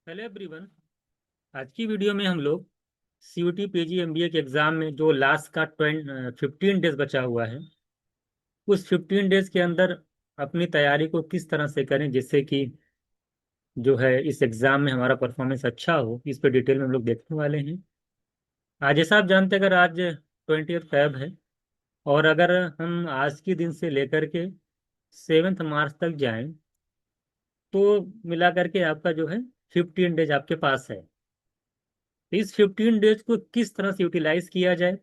Hello everyone. आज की video में हम लोग सीयूटी पीजी एमबीए के एग्जाम में जो लास्ट का 15 डेज बचा हुआ है, उस 15 डेज के अंदर अपनी तैयारी को किस तरह से करें जिससे कि जो है इस एग्जाम में हमारा परफॉर्मेंस अच्छा हो, इस पे डिटेल में हम लोग देखने वाले हैं। आज जैसा आप जानते हैं, अगर आज 20 फेब है और अगर हम आज के दिन से लेकर के 7 मार्च तक जाएं तो मिला करके आपका जो है 15 डेज आपके पास है। इस 15 डेज को किस तरह से यूटिलाइज किया जाए,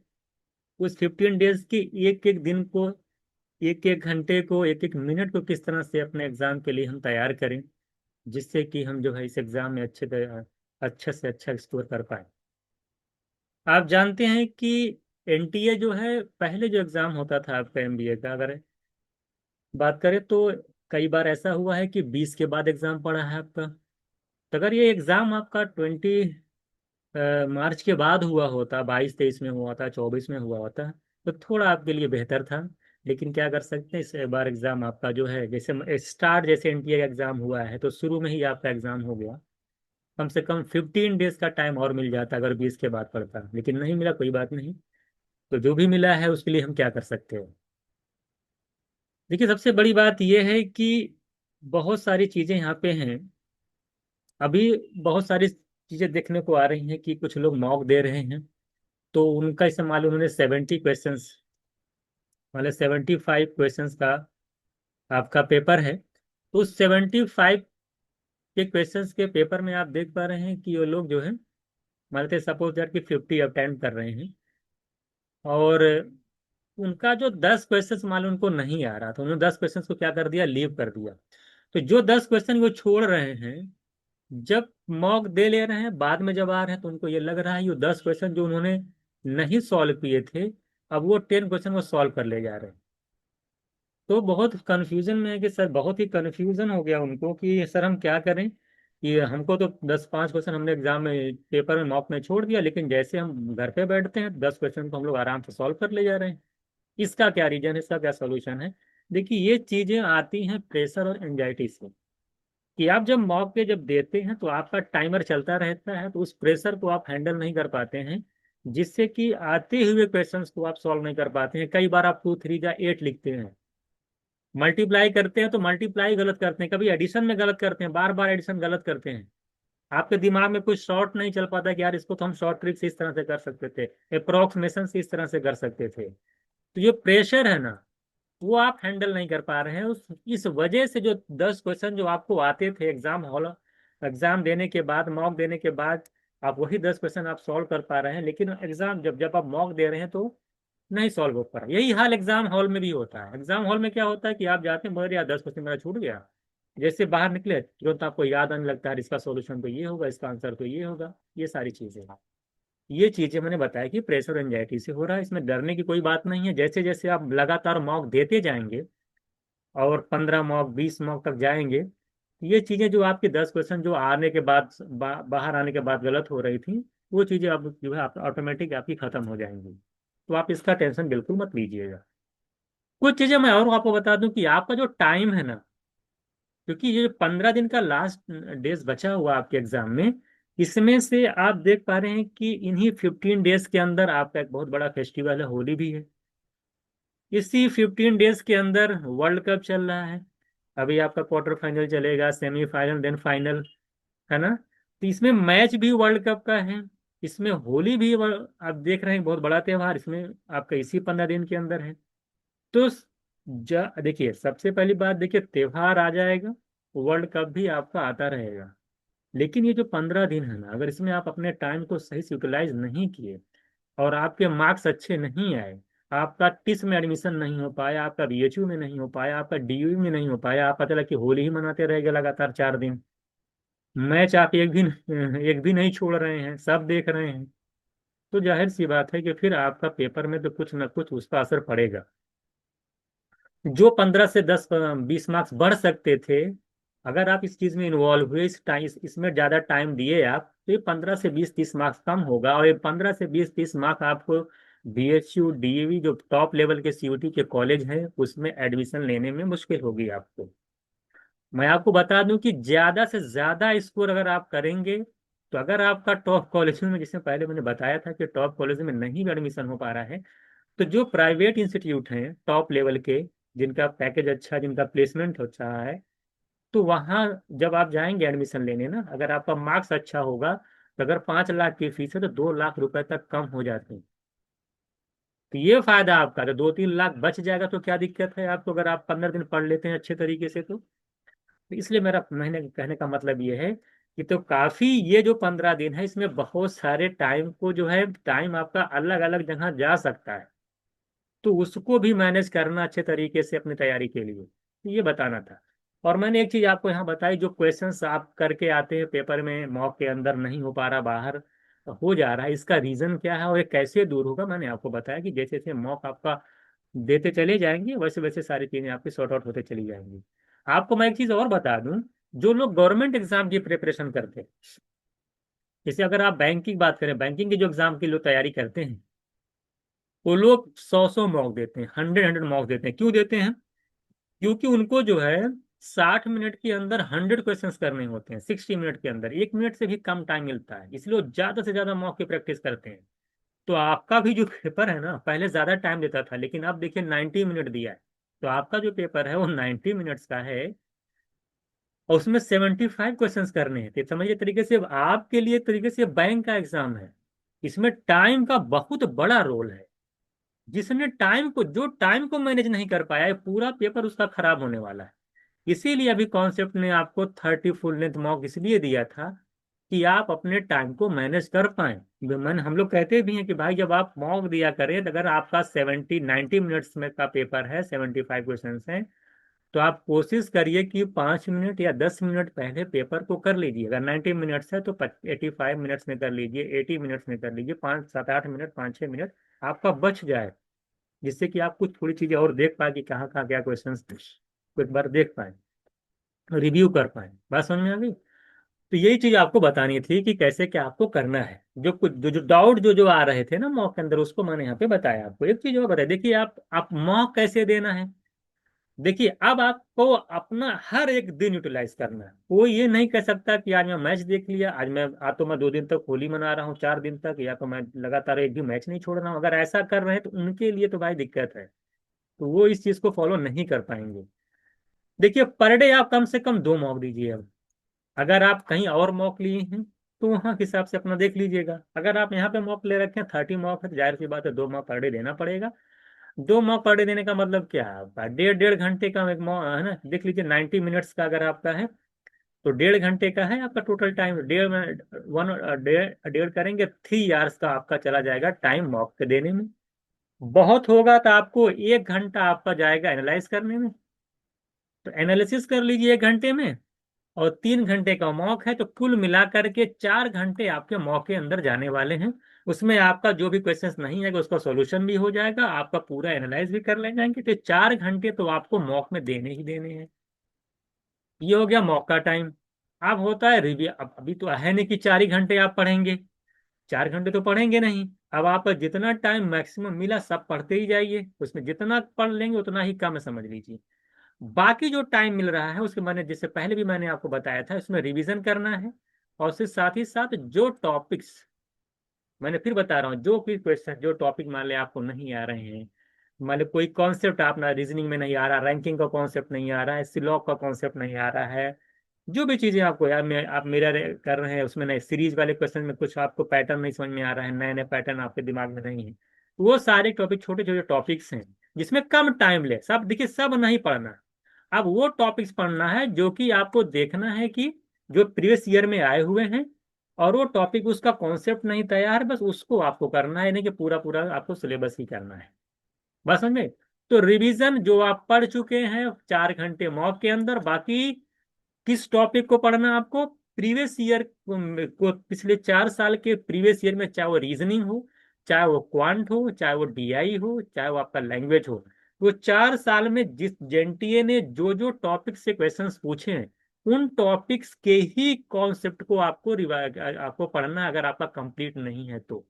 उस 15 डेज के एक एक दिन को, एक एक घंटे को, एक एक मिनट को किस तरह से अपने एग्जाम के लिए हम तैयार करें जिससे कि हम जो है इस एग्जाम में अच्छे से अच्छा स्कोर कर पाए। आप जानते हैं कि एनटीए जो है, पहले जो एग्जाम होता था आपका एमबीए का, अगर बात करें तो कई बार ऐसा हुआ है कि 20 के बाद एग्जाम पड़ा है आपका। तो अगर ये एग्जाम आपका 20 मार्च के बाद हुआ होता, 22-23 में हुआ था, 24 में हुआ होता, तो थोड़ा आपके लिए बेहतर था। लेकिन क्या कर सकते हैं, इस बार एग्जाम आपका जो है, जैसे स्टार्ट जैसे एनटीए का एग्जाम हुआ है तो शुरू में ही आपका एग्जाम हो गया। कम से कम 15 डेज का टाइम और मिल जाता अगर 20 के बाद पड़ता, लेकिन नहीं मिला, कोई बात नहीं। तो जो भी मिला है उसके लिए हम क्या कर सकते हैं। देखिए, सबसे बड़ी बात यह है कि बहुत सारी चीजें यहाँ पे हैं। अभी बहुत सारी चीजें देखने को आ रही हैं कि कुछ लोग मॉक दे रहे हैं, तो उनका इस्तेमाल, उन्होंने 70 क्वेश्चंस, मतलब 75 क्वेश्चंस का आपका पेपर है। तो उस 75 के क्वेश्चंस के पेपर में आप देख पा रहे हैं कि ये लोग जो है, मानते सपोज दैट कि 50 अटेम्प्ट कर रहे हैं, और उनका जो 10 क्वेश्चंस मान लो उनको नहीं आ रहा, तो उन्होंने 10 क्वेश्चंस को क्या कर दिया, लीव कर दिया। तो जो 10 क्वेश्चन वो छोड़ रहे हैं, जब मॉक दे ले रहे हैं, बाद में जब आ रहे हैं तो उनको ये लग रहा है ये 10 क्वेश्चन जो उन्होंने नहीं सॉल्व किए थे, अब वो 10 क्वेश्चन वो सॉल्व कर ले जा रहे हैं। तो बहुत कंफ्यूजन में है कि सर, बहुत ही कंफ्यूजन हो गया उनको कि सर हम क्या करें। कि हमको तो 10 5 क्वेश्चन हमने एग्जाम में, पेपर में, मॉक में छोड़ दिया, लेकिन जैसे हम घर पे बैठते हैं 10 क्वेश्चन को हम लोग आराम से सॉल्व कर ले जा रहे हैं। इसका क्या रीजन है, इसका क्या सोल्यूशन है। देखिए, ये चीजें आती हैं प्रेशर और एंजाइटी से। कि आप जब मॉक पे जब देते हैं तो आपका टाइमर चलता रहता है, तो उस प्रेशर को आप हैंडल नहीं कर पाते हैं, जिससे कि आते हुए क्वेश्चंस को आप सॉल्व नहीं कर पाते हैं। कई बार आप 2 3 जा 8 लिखते हैं, मल्टीप्लाई करते हैं तो मल्टीप्लाई गलत करते हैं, कभी एडिशन में गलत करते हैं, बार बार एडिशन गलत करते हैं। आपके दिमाग में कुछ शॉर्ट नहीं चल पाता कि यार इसको तो हम शॉर्ट ट्रिक से इस तरह से कर सकते थे, अप्रोक्सीमेशन से इस तरह से कर सकते थे। तो ये प्रेशर है ना, वो आप हैंडल नहीं कर पा रहे हैं। उस इस वजह से जो 10 क्वेश्चन जो आपको आते थे एग्जाम हॉल, एग्जाम देने के बाद, मॉक देने के बाद, आप वही 10 क्वेश्चन आप सॉल्व कर पा रहे हैं, लेकिन एग्जाम जब जब आप मॉक दे रहे हैं तो नहीं सॉल्व हो पा रहा। यही हाल एग्जाम हॉल में भी होता है। एग्जाम हॉल में क्या होता है कि आप जाते हैं, बोले यार 10 क्वेश्चन मेरा छूट गया, जैसे बाहर निकले तुरंत आपको याद आने लगता है इसका सॉल्यूशन तो ये होगा, इसका आंसर तो ये होगा। ये सारी चीजें, ये चीजें मैंने बताया कि प्रेशर एंजाइटी से हो रहा है। इसमें डरने की कोई बात नहीं है। जैसे जैसे आप लगातार मॉक देते जाएंगे और 15 मॉक 20 मॉक तक जाएंगे, ये चीजें जो आपके 10 क्वेश्चन जो आने के बाद, बाहर आने के बाद गलत हो रही थी, वो चीजें अब जो है ऑटोमेटिक आपकी खत्म हो जाएंगी। तो आप इसका टेंशन बिल्कुल मत लीजिएगा। कुछ चीजें मैं और आपको बता दूं कि आपका जो टाइम है ना, क्योंकि ये 15 दिन का लास्ट डेज बचा हुआ आपके एग्जाम में, इसमें से आप देख पा रहे हैं कि इन्हीं 15 डेज के अंदर आपका एक बहुत बड़ा फेस्टिवल है, होली भी है। इसी 15 डेज के अंदर वर्ल्ड कप चल रहा है। अभी आपका क्वार्टर फाइनल चलेगा, सेमीफाइनल, देन फाइनल, है ना। तो इसमें मैच भी वर्ल्ड कप का है, इसमें होली भी आप देख रहे हैं, बहुत बड़ा त्योहार इसमें आपका इसी 15 दिन के अंदर है। तो देखिए, सबसे पहली बात, देखिए त्योहार आ जाएगा, वर्ल्ड कप भी आपका आता रहेगा, लेकिन ये जो 15 दिन है ना, अगर इसमें आप अपने टाइम को सही से यूटिलाइज नहीं किए और आपके मार्क्स अच्छे नहीं आए, आपका टिस में एडमिशन नहीं हो पाया, आपका बीएचयू में नहीं हो पाया, आपका डीयू में नहीं हो पाया, आप पता लगा कि होली ही मनाते रह गए लगातार 4 दिन, मैच आप एक भी नहीं छोड़ रहे हैं, सब देख रहे हैं, तो जाहिर सी बात है कि फिर आपका पेपर में तो कुछ ना कुछ उसका असर पड़ेगा। जो 15 से 10 20 मार्क्स बढ़ सकते थे, अगर आप इस चीज में इन्वॉल्व हुए, इस टाइम इसमें ज्यादा टाइम दिए आप, तो ये 15 से 20 30 मार्क्स कम होगा, और ये 15 से 20 30 मार्क्स आपको बीएचयू डीएवी जो टॉप लेवल के सीयूटी के कॉलेज हैं उसमें एडमिशन लेने में मुश्किल होगी आपको। मैं आपको बता दूं कि ज्यादा से ज्यादा स्कोर अगर आप करेंगे, तो अगर आपका टॉप कॉलेज में, जिसमें पहले मैंने बताया था कि टॉप कॉलेज में नहीं भी एडमिशन हो पा रहा है, तो जो प्राइवेट इंस्टीट्यूट हैं टॉप लेवल के, जिनका पैकेज अच्छा, जिनका प्लेसमेंट अच्छा है, तो वहाँ जब आप जाएंगे एडमिशन लेने ना, अगर आपका मार्क्स अच्छा होगा, तो अगर 5 लाख की फीस है तो 2 लाख रुपए तक कम हो जाते हैं। तो ये फायदा आपका, तो 2-3 लाख बच जाएगा तो क्या दिक्कत है आपको, अगर आप 15 दिन पढ़ लेते हैं अच्छे तरीके से तो इसलिए मेरा महीने कहने का मतलब ये है कि तो काफी, ये जो 15 दिन है इसमें बहुत सारे टाइम को जो है, टाइम आपका अलग अलग जगह जा सकता है, तो उसको भी मैनेज करना अच्छे तरीके से अपनी तैयारी के लिए, तो ये बताना था। और मैंने एक चीज आपको यहाँ बताई, जो क्वेश्चंस आप करके आते हैं पेपर में, मॉक के अंदर नहीं हो पा रहा, बाहर हो जा रहा है, इसका रीजन क्या है और ये कैसे दूर होगा, मैंने आपको बताया कि जैसे जैसे मॉक आपका देते चले जाएंगे वैसे वैसे सारी चीजें आपकी सॉर्ट आउट होते चली जाएंगी। आपको मैं एक चीज और बता दूं, जो लोग गवर्नमेंट एग्जाम की प्रिपरेशन करते हैं, जैसे अगर आप बैंक की बात करें, बैंकिंग के जो एग्जाम की लोग तैयारी करते हैं, वो लोग 100 मॉक देते हैं, 100 मॉक देते हैं। क्यों देते हैं? क्योंकि उनको जो है 60 मिनट के अंदर 100 क्वेश्चंस करने होते हैं, 60 मिनट के अंदर 1 मिनट से भी कम टाइम मिलता है, इसलिए वो ज्यादा से ज्यादा मॉक की प्रैक्टिस करते हैं। तो आपका भी जो पेपर है ना, पहले ज्यादा टाइम देता था, लेकिन अब देखिए 90 मिनट दिया है, तो आपका जो पेपर है वो 90 मिनट्स का है, और उसमें 75 क्वेश्चंस करने हैं। तो समझिए तरीके से आपके लिए तरीके से बैंक का एग्जाम है, इसमें टाइम का बहुत बड़ा रोल है। जिसने टाइम को, जो टाइम को मैनेज नहीं कर पाया है, पूरा पेपर उसका खराब होने वाला है। इसीलिए अभी कॉन्सेप्ट ने आपको 30 फुल लेंथ मॉक इसलिए दिया था कि आप अपने टाइम को मैनेज कर पाए। मैंने, हम लोग कहते भी हैं कि भाई जब आप मॉक दिया करें, तो अगर आपका 90 मिनट्स में का पेपर है, 75 क्वेश्चन है, तो आप कोशिश करिए कि 5 मिनट या 10 मिनट पहले पेपर को कर लीजिए। अगर 90 मिनट्स है तो 85 मिनट्स में कर लीजिए, 80 मिनट्स में कर लीजिए, 5-7-8 मिनट, 5-6 मिनट आपका बच जाए, जिससे कि आप कुछ थोड़ी चीजें और देख पाए कि कहाँ कहाँ क्या क्वेश्चन, एक बार देख पाए, रिव्यू कर पाए। बात समझ में आ गई? तो यही चीज आपको बतानी थी कि कैसे क्या आपको करना है, जो कुछ जो जो डाउट जो जो आ रहे थे ना मॉक के अंदर, उसको मैंने यहाँ पे बताया आपको। एक चीज और बताया, देखिए आप मॉक कैसे देना है। देखिए अब आपको अपना हर एक दिन यूटिलाइज करना है। कोई ये नहीं कह सकता कि आज मैं मैच देख लिया, आज तो मैं 2 दिन तक होली मना रहा हूँ, 4 दिन तक, या तो मैं लगातार एक भी मैच नहीं छोड़ रहा हूँ। अगर ऐसा कर रहे हैं तो उनके लिए तो भाई दिक्कत है, तो वो इस चीज को फॉलो नहीं कर पाएंगे। देखिए पर डे आप कम से कम 2 मॉक दीजिए। अब अगर आप कहीं और मॉक लिए हैं तो वहाँ के हिसाब से अपना देख लीजिएगा। अगर आप यहाँ पे मॉक ले रखे हैं, 30 मॉक है, तो जाहिर सी बात है 2 मॉक पर डे देना पड़ेगा। 2 मॉक पर डे देने का मतलब क्या है आपका, 1.5-1.5 घंटे का एक मॉक है ना, देख लीजिए 90 मिनट्स का अगर आपका है, तो 1.5 घंटे का है आपका टोटल टाइम। डेढ़ में वन डेढ़ डेढ़ करेंगे, 3 आवर्स का आपका चला जाएगा टाइम मॉक के देने में। बहुत होगा तो आपको 1 घंटा आपका जाएगा एनालाइज करने में, तो एनालिसिस कर लीजिए 1 घंटे में, और 3 घंटे का मॉक है, तो कुल मिलाकर के 4 घंटे आपके मॉक के अंदर जाने वाले हैं। उसमें आपका जो भी क्वेश्चंस नहीं आएगा उसका सॉल्यूशन भी हो जाएगा, आपका पूरा एनालाइज भी कर ले जाएंगे, तो 4 घंटे तो आपको मॉक में देने ही देने हैं। ये हो गया मॉक का टाइम। अब होता है रिव्यू। अब अभी तो है नहीं कि 4 ही घंटे आप पढ़ेंगे, 4 घंटे तो पढ़ेंगे नहीं। अब आप जितना टाइम मैक्सिमम मिला सब पढ़ते ही जाइए, उसमें जितना पढ़ लेंगे उतना ही कम है, समझ लीजिए। बाकी जो टाइम मिल रहा है उसके, मैंने जैसे पहले भी मैंने आपको बताया था, इसमें रिवीजन करना है। और उसके साथ ही साथ जो टॉपिक्स, मैंने फिर बता रहा हूँ, जो भी क्वेश्चन, जो टॉपिक मान ले आपको नहीं आ रहे हैं, मान लो कोई कॉन्सेप्ट अपना रीजनिंग में नहीं आ रहा, रैंकिंग का कॉन्सेप्ट नहीं आ रहा है, सिलॉग का कॉन्सेप्ट नहीं आ रहा है, जो भी चीजें आपको यार में आप मेरा कर रहे हैं, उसमें नहीं, सीरीज वाले क्वेश्चन में कुछ आपको पैटर्न नहीं समझ में आ रहा है, नए नए पैटर्न आपके दिमाग में नहीं है, तो वो सारे टॉपिक, छोटे छोटे टॉपिक्स हैं जिसमें कम टाइम ले, सब देखिए सब नहीं पढ़ना। अब वो टॉपिक्स पढ़ना है जो कि आपको देखना है कि जो प्रीवियस ईयर में आए हुए हैं, और वो टॉपिक उसका कॉन्सेप्ट नहीं तैयार है, बस उसको आपको करना है, नहीं कि पूरा पूरा आपको सिलेबस ही करना है। बस समझ में? तो रिवीजन जो आप पढ़ चुके हैं 4 घंटे मॉक के अंदर, बाकी किस टॉपिक को पढ़ना है आपको, प्रीवियस ईयर को, पिछले 4 साल के प्रीवियस ईयर में, चाहे वो रीजनिंग हो, चाहे वो क्वांट हो, चाहे वो डीआई हो, चाहे वो आपका लैंग्वेज हो, वो 4 साल में जिस जेएनटीए ने जो जो टॉपिक से क्वेश्चंस पूछे हैं, उन टॉपिक्स के ही कॉन्सेप्ट को आपको आपको पढ़ना है, अगर आपका कंप्लीट नहीं है तो।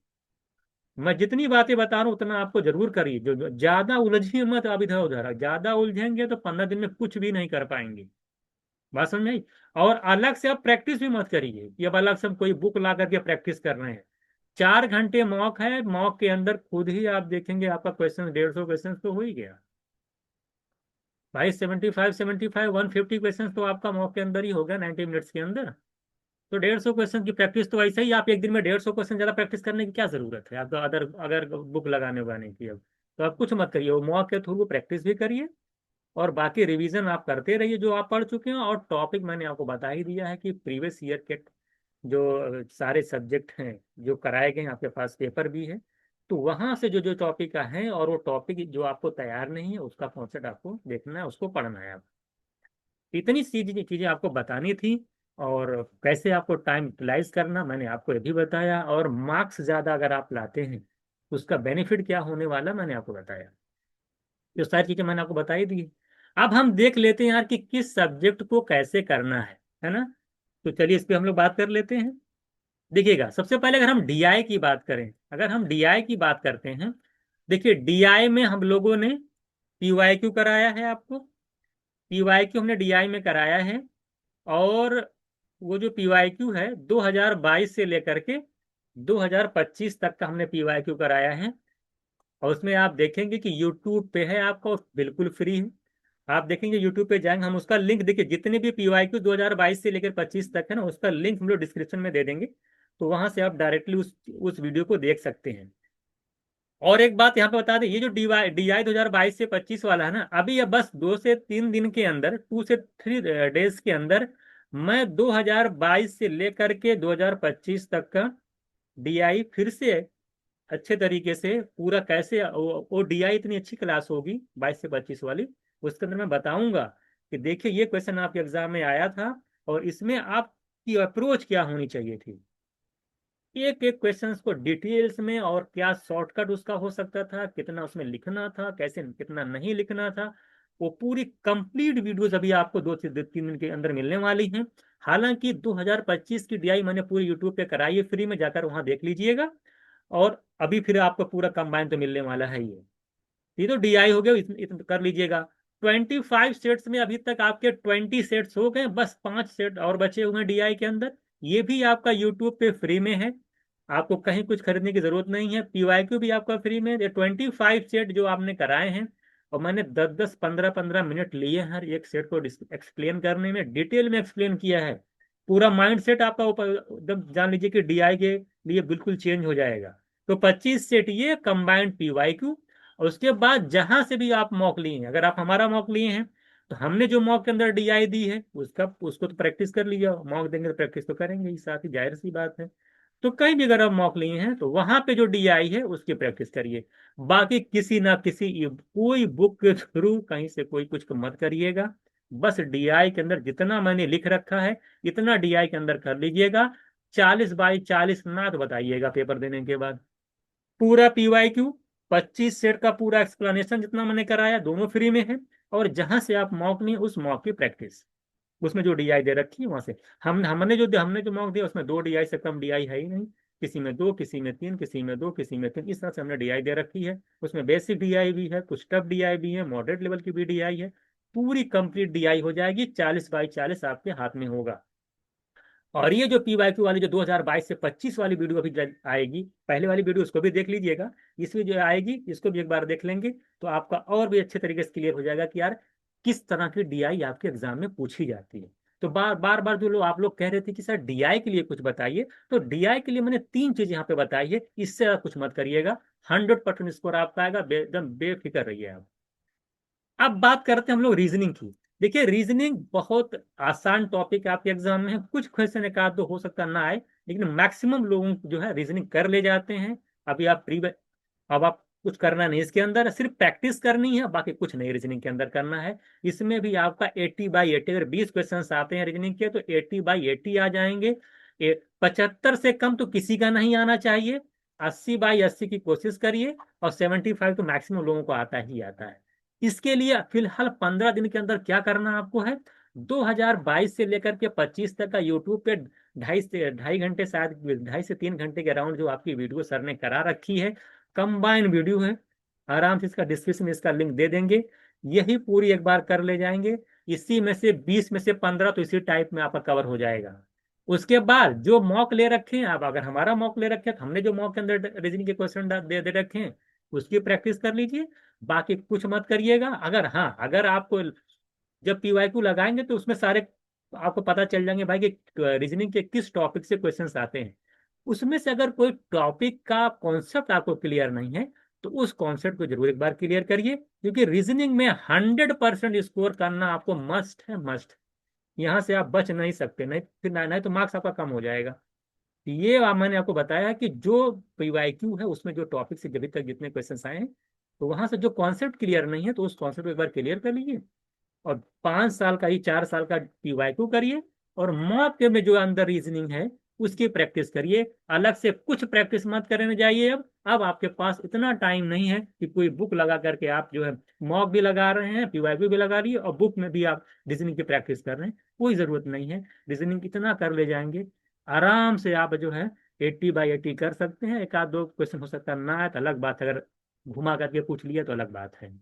मैं जितनी बातें बता रहा हूँ उतना आपको जरूर करिए, जो ज्यादा उलझिए मत, अब इधर उधर ज्यादा उलझेंगे तो 15 दिन में कुछ भी नहीं कर पाएंगे। बात समझ में आई। और अलग से आप प्रैक्टिस भी मत करिए कि अब अलग से हम कोई बुक ला करके प्रैक्टिस कर रहे हैं। 4 घंटे मॉक है, मॉक के अंदर खुद ही आप देखेंगे आपका क्वेश्चन 150 क्वेश्चन तो हो ही गया भाई। 75 150 क्वेश्चन तो आपका मॉक के अंदर ही होगा 90 मिनट्स के अंदर। तो 150 क्वेश्चन की प्रैक्टिस तो ऐसे ही आप एक दिन में 150 क्वेश्चन ज्यादा प्रैक्टिस करने की क्या जरूरत है आपको, अदर अगर बुक लगाने उगाने की। अब तो आप कुछ मत करिए, वो मॉक के थ्रू प्रैक्टिस भी करिए और बाकी रिवीजन आप करते रहिए जो आप पढ़ चुके हैं। और टॉपिक मैंने आपको बता ही दिया है कि प्रीवियस ईयर के जो सारे सब्जेक्ट हैं जो कराए गए हैं, आपके पास पेपर भी है। तो वहां से जो जो टॉपिक है और वो टॉपिक जो आपको तैयार नहीं है उसका कॉन्सेप्ट आपको देखना है, उसको पढ़ना है। आप इतनी चीजें चीजें आपको बतानी थी। और कैसे आपको टाइम यूटिलाइज करना मैंने आपको ये भी बताया, और मार्क्स ज्यादा अगर आप लाते हैं उसका बेनिफिट क्या होने वाला मैंने आपको बताया। ये सारी चीजें मैंने आपको बता ही दी। अब हम देख लेते हैं यार कि किस सब्जेक्ट को कैसे करना है ना। तो चलिए इस पे हम लोग बात कर लेते हैं। देखिएगा, सबसे पहले अगर हम डीआई की बात करें, अगर हम डीआई की बात करते हैं, देखिए डीआई में हम लोगों ने पीवाईक्यू कराया है आपको। पीवाईक्यू हमने डीआई में कराया है। और वो जो पीवाईक्यू है 2022 से लेकर के 2025 तक का हमने पीवाईक्यू कराया है। और उसमें आप देखेंगे कि यूट्यूब पे है आपका और बिल्कुल फ्री है। आप देखेंगे यूट्यूब पे जाएंगे, हम उसका लिंक देखिए, जितने भी पीवाईक्यू 2022 से लेकर 25 तक है ना, उसका लिंक हम लोग डिस्क्रिप्शन में दे देंगे। तो वहां से आप डायरेक्टली उस वीडियो को देख सकते हैं। और एक बात यहाँ पे बता दें, ये जो डीआई 2022 से 25 वाला है ना, अभी ये बस 2 से 3 दिन के अंदर, 2 से 3 डेज के अंदर मैं 2022 से लेकर के 2025 तक का डीआई फिर से अच्छे तरीके से पूरा कैसे वो डीआई इतनी अच्छी क्लास होगी 22 से 25 वाली, उसके अंदर मैं बताऊंगा कि देखिए ये क्वेश्चन आपके एग्जाम में आया था और इसमें आपकी अप्रोच क्या होनी चाहिए थी। एक एक क्वेश्चंस को डिटेल्स में, और क्या शॉर्टकट उसका हो सकता था, कितना उसमें लिखना था, कैसे कितना नहीं लिखना था, वो पूरी कंप्लीट वीडियोस अभी आपको 2 से 3 दिन के अंदर मिलने वाली हैं। हालांकि 2025 की डीआई मैंने पूरी यूट्यूब पे कराई है फ्री में, जाकर वहां देख लीजिएगा। और अभी फिर आपको पूरा कंबाइन तो मिलने वाला है ये तो डीआई हो गया, इतना कर लीजिएगा। 25 सेट्स में अभी तक आपके 20 सेट्स हो गए, बस 5 सेट और बचे हुए हैं डीआई के अंदर। ये भी आपका यूट्यूब पे फ्री में है, आपको कहीं कुछ खरीदने की जरूरत नहीं है। पीवाईक्यू भी आपका फ्री में, ये 25 सेट जो आपने कराए हैं। और मैंने 10 10 15 15 मिनट लिए हैं हर एक सेट को एक्सप्लेन करने में, डिटेल में एक्सप्लेन किया है। पूरा माइंड सेट आपका ऊपर एकदम जान लीजिए कि डीआई के लिए बिल्कुल चेंज हो जाएगा। तो 25 सेट ये कंबाइंड पीवाईक्यू। और उसके बाद जहां से भी आप मॉक लिए हैं, अगर आप हमारा मॉक लिए हैं तो हमने जो मॉक के अंदर डीआई दी है उसको तो प्रैक्टिस कर लिया, मॉक देंगे तो प्रैक्टिस तो करेंगे ही साथ ही, जाहिर सी बात है। तो कहीं भी अगर आप मॉक लिए हैं तो वहां पे जो डीआई है उसकी प्रैक्टिस करिए। बाकी किसी ना किसी कोई बुक के थ्रू कहीं से कोई कुछ मत करिएगा। बस डीआई के अंदर जितना मैंने लिख रखा है इतना डीआई के अंदर कर लीजिएगा। 40 बाई 40 ना तो बताइएगा पेपर देने के बाद। पूरा पीवाईक्यू 25 सेट का पूरा एक्सप्लेनेशन जितना मैंने कराया दोनों फ्री में है। और जहां से आप मॉक लिए उस मॉक की प्रैक्टिस, उसमें जो डीआई दे रखी है वहां से, हमने जो मॉक दिया उसमें 2 डीआई से कम डीआई है ही नहीं। किसी में 2, किसी में 3, किसी में 2, किसी में 3, इस तरह से हमने डीआई दे रखी है। उसमें बेसिक डीआई भी है, कुछ टफ डीआई भी है, मॉडरेट लेवल की भी डीआई है। पूरी कंप्लीट डीआई हो जाएगी, 40 बाई 40 आपके हाथ में होगा। और ये जो पीवाईक्यू वाली जो 2022 से 25 वाली वीडियो अभी आएगी, पहले वाली वीडियो उसको भी देख लीजिएगा, इसमें जो आएगी इसको भी एक बार देख लेंगे तो आपका और भी अच्छे तरीके से क्लियर हो जाएगा कि यार किस तरह की डीआई आपके एग्जाम में पूछी जाती है। तो बार बार बार जो लोग आप लोग कह रहे थे कि सर डीआई के लिए कुछ बताइए, तो डीआई के लिए मैंने 3 चीज यहाँ पे बताई है, इससे आप कुछ मत करिएगा। 100% स्कोर आपका आएगा, एकदम बेफिक्र रहिए आप। अब बात करते हैं हम लोग रीजनिंग की। देखिए रीजनिंग बहुत आसान टॉपिक आपके एग्जाम में है, कुछ क्वेश्चन एक आध दो हो सकता ना आए, लेकिन मैक्सिमम लोग जो है रीजनिंग कर ले जाते हैं। अभी आप प्री अब आप कुछ करना नहीं इसके अंदर, सिर्फ प्रैक्टिस करनी है, बाकी कुछ नहीं रीजनिंग के अंदर करना है। इसमें भी आपका 80 बाई 80, अगर 20 क्वेश्चन आते हैं रीजनिंग के तो 80 बाई 80 आ जाएंगे। 75 से कम तो किसी का नहीं आना चाहिए। 80 बाई 80 की कोशिश करिए। और 75 तो मैक्सिमम लोगों को आता ही आता है। इसके लिए फिलहाल 15 दिन के अंदर क्या करना आपको है, 2022 से लेकर के 25 तक का यूट्यूब पे 2.5 से 2.5 घंटे, शायद 2.5 से 3 घंटे के अराउंड जो आपकी वीडियो सर ने करा रखी है, कंबाइन वीडियो है। आराम से इसका डिस्क्रिप्शन में इसका लिंक दे देंगे, यही पूरी एक बार कर ले जाएंगे। इसी में से 20 में से 15 तो इसी टाइप में आपका कवर हो जाएगा। उसके बाद जो मॉक ले रखे हैं आप, अगर हमारा मॉक ले रखे हैं तो हमने जो मॉक के अंदर रीजनिंग के क्वेश्चन दे दे रखे हैं उसकी प्रैक्टिस कर लीजिए, बाकी कुछ मत करिएगा। अगर हाँ, अगर आपको जब पीवाईक्यू लगाएंगे तो उसमें सारे आपको पता चल जाएंगे भाई कि रीजनिंग के किस टॉपिक से क्वेश्चंस आते हैं। उसमें से अगर कोई टॉपिक का कॉन्सेप्ट आपको क्लियर नहीं है तो उस कॉन्सेप्ट को जरूर एक बार क्लियर करिए, क्योंकि रीजनिंग में 100% स्कोर करना आपको मस्ट है, मस्ट। यहाँ से आप बच नहीं सकते, नहीं फिर नहीं तो मार्क्स आपका कम हो जाएगा। ये मैंने आपको बताया कि जो पीवाईक्यू है उसमें जो टॉपिक से अभी तक जितने क्वेश्चन आए हैं, तो वहां से जो कॉन्सेप्ट क्लियर नहीं है तो उस कॉन्सेप्ट को एक बार क्लियर कर लीजिए, और 5 साल का ही 4 साल का पीवाईक्यू करिए, और मॉक में जो अंदर रीजनिंग है उसकी प्रैक्टिस करिए। अलग से कुछ प्रैक्टिस मत करने जाइए। अब आपके पास इतना टाइम नहीं है कि कोई बुक लगा करके आप जो है मॉक भी लगा रहे हैं, पीवाईक्यू भी लगा रही है, और बुक में भी आप रीजनिंग की प्रैक्टिस कर रहे हैं। कोई जरूरत नहीं है। रीजनिंग इतना कर ले जाएंगे आराम से, आप जो है 80/80 कर सकते हैं। एक आध दो क्वेश्चन हो सकता है ना है तो अलग बात है, अगर घुमा करके पूछ लिया तो अलग बात है।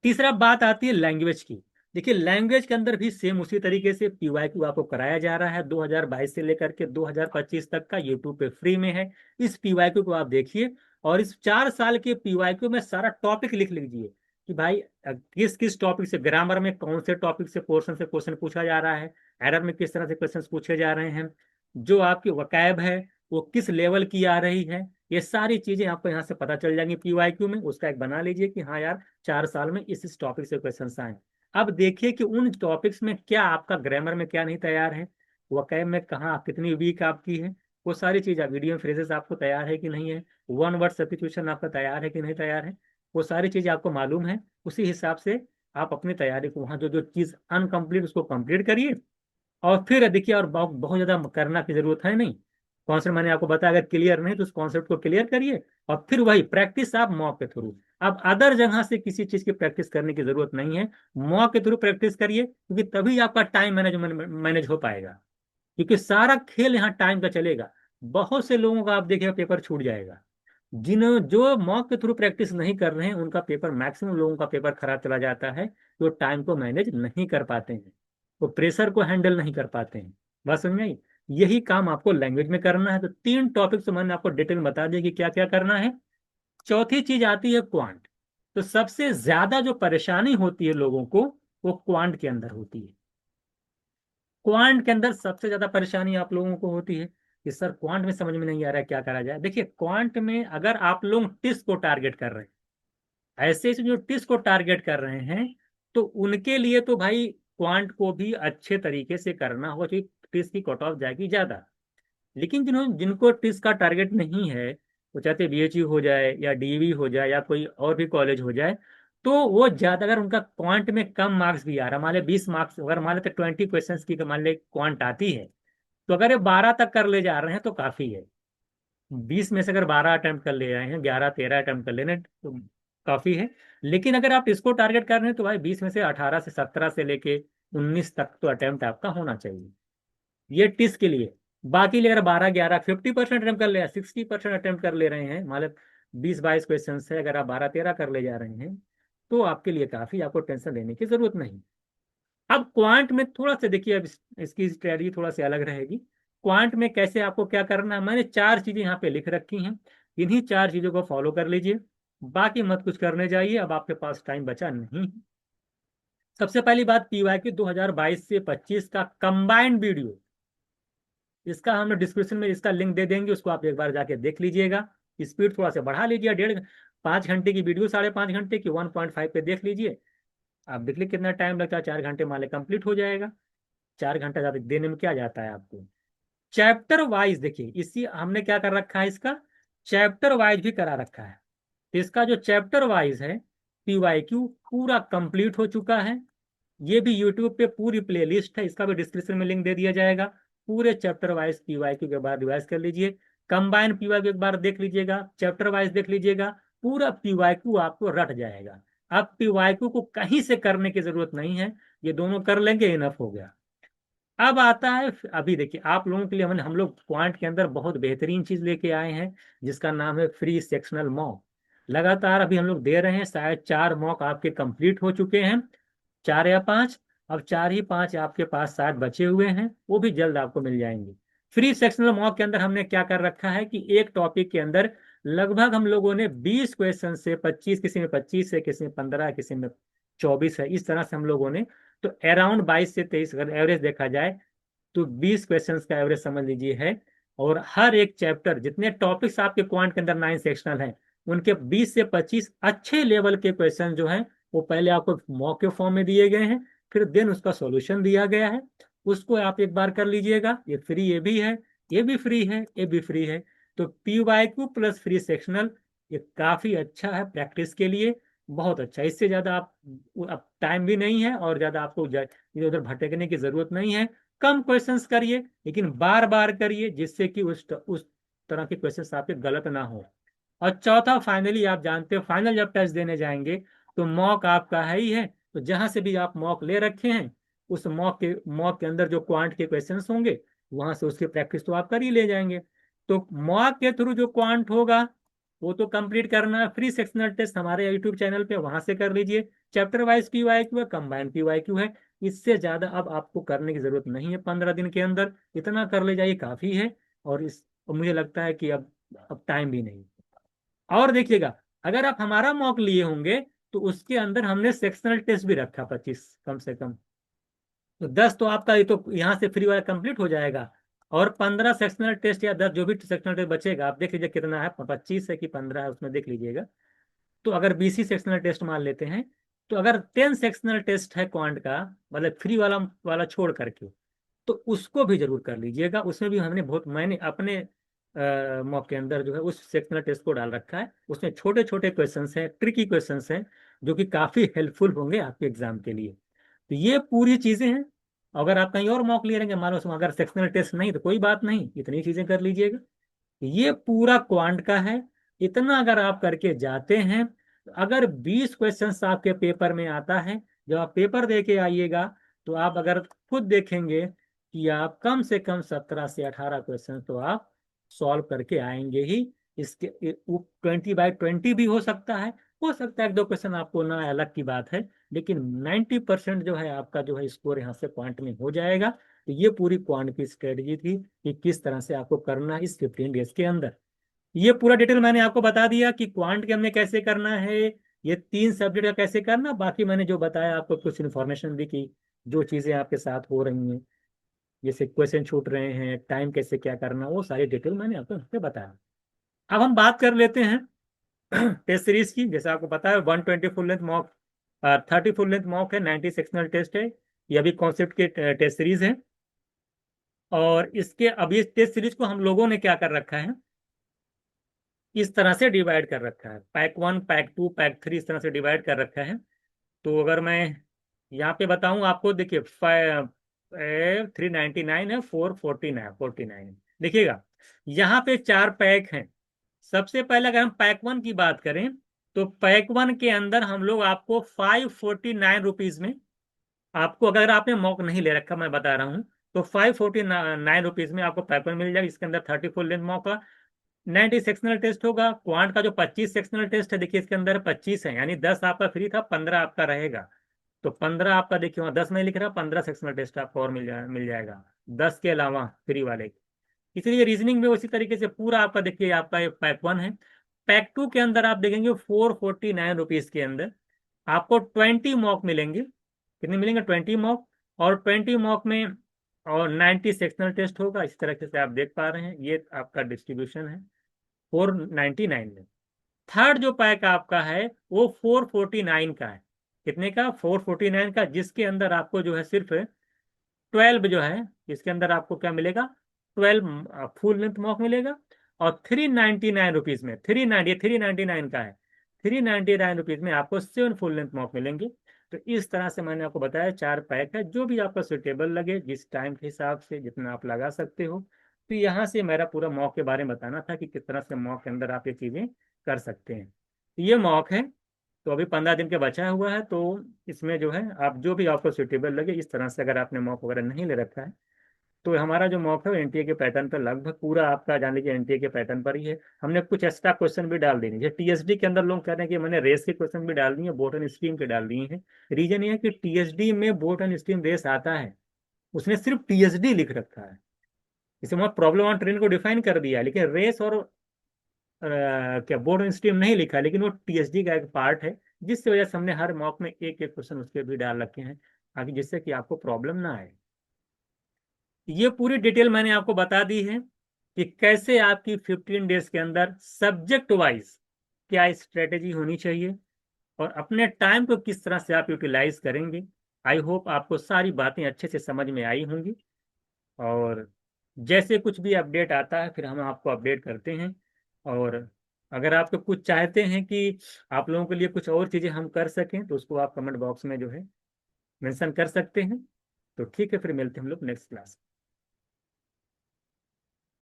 तीसरा बात आती है लैंग्वेज की। देखिए लैंग्वेज के अंदर भी सेम उसी तरीके से पीवाईक्यू आपको कराया जा रहा है। 2022 से लेकर के 2025 तक का यूट्यूब पे फ्री में है। इस पीवाईक्यू को आप देखिए, और इस 4 साल के पीवाईक्यू में सारा टॉपिक लिख लीजिए कि भाई किस किस टॉपिक से, ग्रामर में कौन से टॉपिक से पोर्शन से क्वेश्चन पूछा जा रहा है, एरर में किस तरह से क्वेश्चन पूछे जा रहे हैं, जो आपकी वकैब है वो किस लेवल की आ रही है। ये सारी चीजें आपको यहाँ से पता चल जाएंगी पीवाईक्यू में। उसका एक बना लीजिए कि हाँ यार 4 साल में इस टॉपिक से क्वेश्चन आए। अब देखिए कि उन टॉपिक्स में क्या आपका ग्रामर में क्या नहीं तैयार है, वकैब में कहाँ कितनी वीक आपकी है, वो सारी चीज आप वीडियो फ्रेजेस आपको तैयार है कि नहीं है, वन वर्ड सब्स्टिट्यूशन आपका तैयार है कि नहीं तैयार है, वो सारी चीजें आपको मालूम है। उसी हिसाब से आप अपनी तैयारी को वहाँ जो जो चीज अनकम्प्लीट उसको कंप्लीट करिए। और फिर देखिए, और बहुत ज्यादा करना की जरूरत है नहीं। कॉन्सेप्ट मैंने आपको बताया, अगर क्लियर नहीं तो उस कॉन्सेप्ट को क्लियर करिए, और फिर वही प्रैक्टिस आप मॉक के थ्रू। अब अदर जगह से किसी चीज की प्रैक्टिस करने की जरूरत नहीं है, मॉक के थ्रू प्रैक्टिस करिए, क्योंकि तभी आपका टाइम मैनेजमेंट मैनेज हो पाएगा। क्योंकि सारा खेल यहाँ टाइम का चलेगा। बहुत से लोगों का आप देखिएगा पेपर छूट जाएगा। जिन जो मॉक के थ्रू प्रैक्टिस नहीं कर रहे हैं उनका पेपर, मैक्सिमम लोगों का पेपर खराब चला जाता है। जो टाइम को मैनेज नहीं कर पाते हैं, वो प्रेशर को हैंडल नहीं कर पाते हैं। बस समझ में आई? यही काम आपको लैंग्वेज में करना है। तो 3 टॉपिक तो मैंने आपको डिटेल में बता दिया कि क्या क्या करना है। चौथी चीज आती है क्वांट। तो सबसे ज्यादा जो परेशानी होती है लोगों को, वो क्वांट के अंदर होती है। क्वांट के अंदर सबसे ज्यादा परेशानी आप लोगों को होती है कि सर क्वांट में समझ में नहीं आ रहा है, क्या करा जाए। देखिए क्वांट में अगर आप लोग टिस को टारगेट कर रहे हैं, ऐसे ऐसे जो टिस को टारगेट कर रहे हैं, तो उनके लिए तो भाई क्वांट को भी अच्छे तरीके से करना होगा, क्योंकि टिस की कट ऑफ जाएगी ज्यादा। लेकिन जिनको टिस का टारगेट नहीं है, वो चाहते बीएचयू हो जाए या डीवी हो जाए या कोई और भी कॉलेज हो जाए, तो वो ज्यादा, अगर उनका क्वांट में कम मार्क्स भी आ रहा, मान ले 20 मार्क्स, अगर मान लेते 20 क्वेश्चन की मान ले क्वांट आती है, तो अगर ये 12 तक कर ले जा रहे हैं तो काफी है। 20 में से अगर 12 अटेम्प्ट कर ले रहे हैं, 11 13 अटेम्प्ट कर ले रहे हैं, तो काफी है। लेकिन अगर आप इसको टारगेट कर रहे हैं तो भाई 20 में से 18 से 17 से लेके 19 तक तो अटेम्प्ट आपका होना चाहिए, ये टिस के लिए। बाकी अगर 12 11 50% अटेम्प्ट कर ले रहे हैं, 60% अटेम्प्ट कर ले रहे हैं, मतलब 20 22 क्वेश्चन से अगर आप 12 13 कर ले जा रहे हैं, तो आपके लिए काफी, आपको टेंशन लेने की जरूरत नहीं। अब क्वांट में थोड़ा सा देखिए, अब इसकी स्ट्रेटजी थोड़ा सी अलग रहेगी। क्वांट में कैसे आपको क्या करना है, मैंने 4 चीजें यहाँ पे लिख रखी हैं। इन्हीं 4 चीजों को फॉलो कर लीजिए, बाकी मत कुछ करने जाइए, अब आपके पास टाइम बचा नहीं है। सबसे पहली बात, पीवाईक्यू 2022 से 25 का कंबाइंड वीडियो, इसका हमने डिस्क्रिप्शन में इसका लिंक दे देंगे, उसको आप एक बार जाके देख लीजिएगा। स्पीड थोड़ा सा बढ़ा लीजिए, 5 घंटे की वीडियो 5.5 घंटे की 1.5 पे देख लीजिए। आप देख लीजिए कितना टाइम लगता है, 4 घंटे मान लें कंप्लीट हो जाएगा। 4 घंटा ज्यादा देने में क्या जाता है आपको। चैप्टर वाइज देखिए, इसी हमने क्या कर रखा है, इसका चैप्टर वाइज भी करा रखा है। तो इसका जो चैप्टर वाइज है पीवाईक्यू पूरा कंप्लीट हो चुका है। ये भी यूट्यूब पे पूरी प्लेलिस्ट है, इसका भी डिस्क्रिप्शन में लिंक दे दिया जाएगा। पूरे चैप्टर वाइज पीवाईक्यू के बाद रिवाइज कर लीजिए, कंबाइन पीवाईक्यू एक बार देख लीजिएगा, चैप्टर वाइज देख लीजिएगा, पूरा पीवाईक्यू आपको रट जाएगा। अब पीवाईक्यू को कहीं से करने की जरूरत नहीं है, ये दोनों कर लेंगे, इनफ हो गया। अब आता है, अभी देखिए आप लोगों के लिए हम लोग क्वांट के अंदर बहुत बेहतरीन चीज लेके आए हैं, जिसका नाम है फ्री सेक्शनल मॉक। लगातार अभी हम लोग दे रहे हैं, शायद 4 मॉक आपके कंप्लीट हो चुके हैं। 4 या 5। अब 4 ही 5 आपके पास 60 बचे हुए हैं, वो भी जल्द आपको मिल जाएंगे। फ्री सेक्शनल मॉक के अंदर हमने क्या कर रखा है कि एक टॉपिक के अंदर लगभग हम लोगों ने 20 क्वेश्चन से 25, किसी में 25 है, किसी में 15, किसी में 24 है, इस तरह से हम लोगों ने, तो अराउंड 22 से 23 अगर एवरेज देखा जाए तो 20 क्वेश्चंस का एवरेज समझ लीजिए है। और हर एक चैप्टर, जितने टॉपिक्स आपके क्वांट के अंदर 9 सेक्शनल हैं, उनके 20 से 25 अच्छे लेवल के क्वेश्चन जो हैं वो पहले आपको मॉक के फॉर्म में दिए गए हैं, फिर देन उसका सॉल्यूशन दिया गया है। उसको आप एक बार कर लीजिएगा। ये फ्री, ये भी है, ये भी फ्री है, ये भी फ्री है। तो PYQ प्लस फ्री सेक्शनल ये काफी अच्छा है प्रैक्टिस के लिए, बहुत अच्छा। इससे ज्यादा आप, अब टाइम भी नहीं है और ज्यादा आपको इधर उधर भटकने की जरूरत नहीं है। कम क्वेश्चंस करिए लेकिन बार बार करिए, जिससे कि उस तरह के क्वेश्चंस आपके गलत ना हो। और चौथा, फाइनली आप जानते हो, फाइनल जब टेस्ट देने जाएंगे तो मॉक आपका है ही है। तो जहां से भी आप मॉक ले रखे हैं, उस मॉक के अंदर जो क्वांट के क्वेश्चंस होंगे, वहां से उसकी प्रैक्टिस तो आप कर ही ले जाएंगे। तो मॉक के थ्रू जो क्वांट होगा वो तो कंप्लीट करना है। फ्री सेक्शनल टेस्ट हमारे यूट्यूब चैनल पे, वहां से कर लीजिए। चैप्टर वाइज PYQ है, कंबाइंड PYQ है। इससे ज्यादा अब आपको करने की जरूरत नहीं है। 15 दिन के अंदर इतना कर ले जाइए, काफी है। और मुझे लगता है कि अब टाइम भी नहीं। और देखिएगा, अगर आप हमारा मॉक लिए होंगे तो उसके अंदर हमने सेक्शनल टेस्ट भी रखा 25 कम से कम। तो 10 तो आपका ये तो यहाँ से फ्री वाला कंप्लीट हो जाएगा। और 15 सेक्शनल टेस्ट या 10 जो भी सेक्शनल टेस्ट बचेगा, आप देख लीजिए कितना है, 25 है कि 15 है, उसमें देख लीजिएगा। तो अगर 20 ही सेक्शनल टेस्ट मान लेते हैं, तो अगर 10 सेक्शनल टेस्ट है क्वांट का, मतलब फ्री वाला वाला छोड़ करके, तो उसको भी जरूर कर लीजिएगा। उसमें भी मैंने अपने मॉक के अंदर जो है उस सेक्शनल टेस्ट को डाल रखा है। उसमें छोटे छोटे क्वेश्चंस हैं, ट्रिकी क्वेश्चंस हैं, जो कि काफी हेल्पफुल होंगे आपके एग्जाम के लिए। तो ये पूरी चीजें हैं। अगर आप कहीं और मॉक ले रहेंगे, मान लो उसमें अगर सेक्शनल टेस्ट नहीं, तो कोई बात नहीं, इतनी चीजें कर लीजिएगा। ये पूरा क्वांट का है। इतना अगर आप करके जाते हैं, तो अगर 20 क्वेश्चंस आपके पेपर में आता है, जब आप पेपर दे के आइएगा, तो आप अगर खुद देखेंगे कि आप कम से कम 17 से 18 क्वेश्चन तो आप सॉल्व करके आएंगे ही। इसके 20/20 भी हो सकता है 1-2 क्वेश्चन आपको ना आए, अलग की बात है। लेकिन 90% जो है आपका जो है स्कोर यहाँ से क्वांट में हो जाएगा। तो ये पूरी क्वांट की स्ट्रेटजी थी कि किस तरह से आपको करना है इस 15 डेज के अंदर। ये पूरा डिटेल मैंने आपको बता दिया कि क्वांट के हमने कैसे करना है, ये 3 सब्जेक्ट का कैसे करना। बाकी मैंने जो बताया आपको, कुछ इन्फॉर्मेशन दी कि जो चीज़ें आपके साथ हो रही हैं, जैसे क्वेश्चन छूट रहे हैं, टाइम कैसे क्या करना, वो सारी डिटेल मैंने आपको यहाँ पे बताया। अब हम बात कर लेते हैं टेस्ट सीरीज की। जैसे आपको पता है 120 full length mock, 30 full length mock है, 90 सेक्शनल टेस्ट है। ये अभी कॉन्सेप्ट के टेस्ट सीरीज है। और इसके अभी इस टेस्ट सीरीज को हम लोगों ने क्या कर रखा है, इस तरह से डिवाइड कर रखा है, पैक 1, पैक 2, पैक 3, इस तरह से डिवाइड कर रखा है। तो अगर मैं यहाँ पे बताऊं आपको, देखिए 399 है, 449 देखिएगा। यहाँ पे 4 पैक हैं। सबसे पहले अगर हम पैक 1 की बात करें, तो पैक 1 के अंदर हम लोग आपको 549 रुपीज में, आपको अगर आपने मॉक नहीं ले रखा, मैं बता रहा हूँ, तो 549 रुपीज में आपको पैक 1 मिल जाएगा। इसके अंदर 30 फुल लेंथ मॉक का 90 सेक्शनल टेस्ट होगा। क्वांट का जो 25 सेक्शनल टेस्ट है, देखिए इसके अंदर 25 है, यानी 10 आपका फ्री था, 15 आपका रहेगा। तो 15 आपका, देखिए वहाँ 10 नहीं लिख रहा, 15 सेक्शनल टेस्ट आपको और मिल जाएगा 10 के अलावा फ्री वाले। इसलिए रीजनिंग में उसी तरीके से पूरा आपका, देखिए आपका ये पैक 1 है। पैक 2 के अंदर आप देखेंगे 449 रुपीज के अंदर आपको 20 मॉक मिलेंगे। कितने मिलेंगे? 20 मॉक। और 20 मॉक में और 90 सेक्शनल टेस्ट होगा। इस तरीके से आप देख पा रहे हैं, ये आपका डिस्ट्रीब्यूशन है 499 में। थर्ड जो पैक आपका है वो 449 का है। कितने का? 449 का, जिसके अंदर आपको जो है सिर्फ 12 जो है, इसके अंदर आपको क्या मिलेगा? 12 फुल लेंथ मॉक मिलेगा। और 399 रुपीज में, 399 का है, 399 रुपीज में आपको 7 फुल लेंथ मॉक मिलेंगे। तो इस तरह से मैंने आपको बताया 4 पैक है, जो भी आपका सुटेबल लगे, जिस टाइम के हिसाब से जितना आप लगा सकते हो। तो यहाँ से मेरा पूरा मॉक के बारे में बताना था कि किस तरह से मॉक के अंदर आप ये चीजें कर सकते हैं। तो ये मॉक है। तो अभी 15 दिन के बचा हुआ है, तो इसमें जो है आप जो भी आपको सुटेबल लगे, इस तरह से अगर आपने मॉक वगैरह नहीं ले रखा है, तो हमारा जो मॉक है वो एनटीए के पैटर्न पर लगभग पूरा आपका जान लीजिए एनटीए के पैटर्न पर ही है। हमने कुछ एक्स्ट्रा क्वेश्चन भी डाल दिए, जैसे टीएसडी के अंदर लोग कह रहे हैं कि मैंने रेस के क्वेश्चन भी डाल दिए, बोट एंड स्ट्रीम के डाल दिए हैं। रीजन ये है कि टीएसडी में बोट एंड स्ट्रीम रेस आता है, उसने सिर्फ टीएसडी लिख रखा है। जैसे वहाँ प्रॉब्लम ऑन ट्रेन को डिफाइन कर दिया है, लेकिन रेस और क्या बोर्ड एंड स्ट्रीम नहीं लिखा, लेकिन वो टीएसडी का एक पार्ट है, जिसकी वजह से हमने हर मॉक में एक एक क्वेश्चन उसके भी डाल रखे हैं, ताकि जिससे कि आपको प्रॉब्लम ना आए। ये पूरी डिटेल मैंने आपको बता दी है कि कैसे आपकी 15 डेज के अंदर सब्जेक्ट वाइज क्या स्ट्रेटेजी होनी चाहिए और अपने टाइम को किस तरह से आप यूटिलाइज करेंगे। आई होप आपको सारी बातें अच्छे से समझ में आई होंगी, और जैसे कुछ भी अपडेट आता है फिर हम आपको अपडेट करते हैं। और अगर आप तो कुछ चाहते हैं कि आप लोगों के लिए कुछ और चीज़ें हम कर सकें, तो उसको आप कमेंट बॉक्स में जो है मेंशन कर सकते हैं। तो ठीक है, फिर मिलते हैं हम लोग नेक्स्ट क्लास।